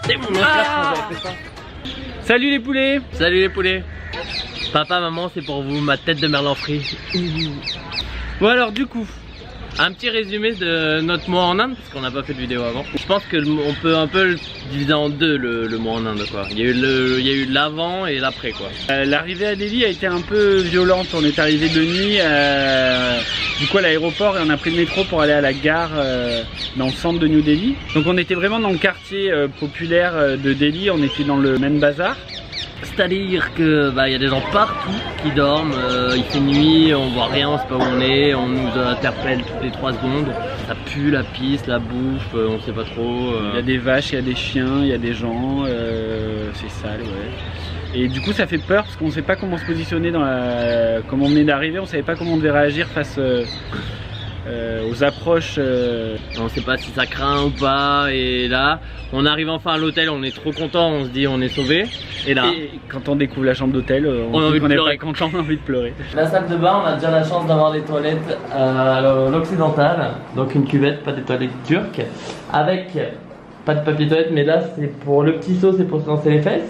C'est mon frère quand j'avais fait ça. Salut les poulets. Salut les poulets. Papa, maman, c'est pour vous ma tête de merlan frit. Bon alors du coup, un petit résumé de notre mois en Inde, parce qu'on n'a pas fait de vidéo avant. Je pense que on peut un peu le diviser en deux le mois en Inde quoi. Il y a eu l'avant et l'après quoi. l'arrivée à Delhi a été un peu violente. On est arrivé de nuit du coup à l'aéroport et on a pris le métro pour aller à la gare dans le centre de New Delhi. Donc on était vraiment dans le quartier populaire de Delhi, on était dans le Main Bazar. C'est-à-dire que y a des gens partout qui dorment, il fait nuit, on voit rien, on sait pas où on est, on nous interpelle toutes les 3 secondes. Ça pue la pisse, la bouffe, on sait pas trop. Il y a des vaches, il y a des chiens, il y a des gens, c'est sale ouais. Et du coup ça fait peur parce qu'on sait pas comment se positionner dans la... Comme on venait d'arriver, on savait pas comment on devait réagir face aux approches. On sait pas si ça craint ou pas, et là on arrive enfin à l'hôtel, on est trop content, on se dit on est sauvé. Et là, quand on découvre la chambre d'hôtel, on a envie de pleurer. Quand on a envie de pleurer. La salle de bain, on a déjà la chance d'avoir des toilettes à l'occidental, donc une cuvette, pas des toilettes turques, avec pas de papier toilette, mais là c'est pour le petit seau, c'est pour se lancer les fesses.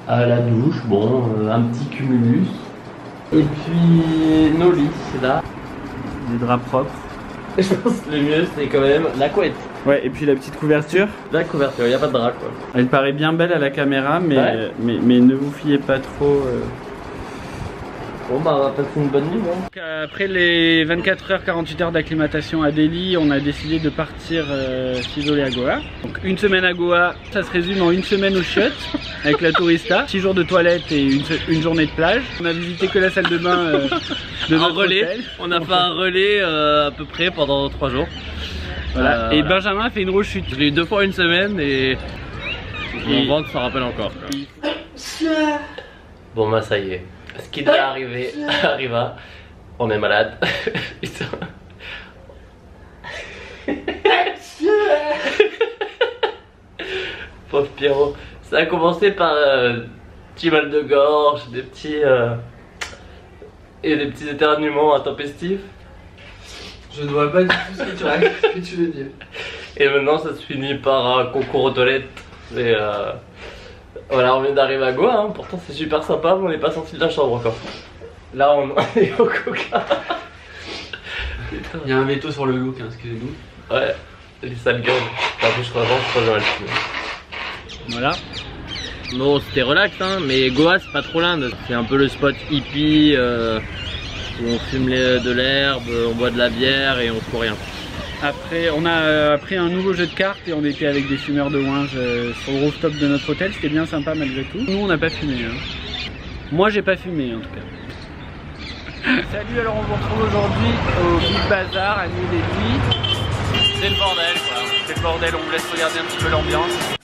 La douche, bon, un petit cumulus. Et puis nos lits, c'est là. Des draps propres. Je pense que le mieux c'est quand même la couette. Ouais, et puis la petite couverture. La couverture, il n'y a pas de drap quoi. Elle paraît bien belle à la caméra, mais, ouais. mais ne vous fiez pas trop. Bon on va passer une bonne nuit. Hein. Après les 24 heures, 48 heures d'acclimatation à Delhi, on a décidé de partir s'isoler à Goa. Donc une semaine à Goa, ça se résume en une semaine au chiottes avec la tourista, 6 jours de toilette et une journée de plage. On a visité que la salle de bain de notre relais. hôtel. On a fait un relais à peu près pendant 3 jours. Voilà. Et voilà. Benjamin a fait une rechute. Je l'ai eu 2 fois une semaine et mon ventre s'en rappelle encore quoi. Bon bah ça y est, ce qui devait arriver arriva. On est malade. Putain. Pauvre Pierrot. Ça a commencé par petit mal de gorge, des petits et des petits éternuements intempestifs. Je ne vois pas du tout ce que tu veux dire. Et maintenant ça se finit par un concours aux toilettes. Et voilà, on vient d'arriver à Goa, hein. Pourtant c'est super sympa, mais on n'est pas sorti de la chambre encore. Là on est au coca. Il y a un veto sur le look, hein, excusez-nous. Ouais, les sales gueules. T'as vu, je crois que j'aurais le film. Voilà. Bon, c'était relax, hein, mais Goa c'est pas trop l'Inde. C'est un peu le spot hippie où on fume de l'herbe, on boit de la bière et on fout rien. Après, on a pris un nouveau jeu de cartes et on était avec des fumeurs de ouinge sur le rooftop de notre hôtel. C'était bien sympa malgré tout. Nous, on n'a pas fumé. Hein. Moi, j'ai pas fumé en tout cas. Salut, alors on vous retrouve aujourd'hui au Big Bazar à New Delhi. C'est le bordel quoi. C'est le bordel, on vous laisse regarder un petit peu l'ambiance.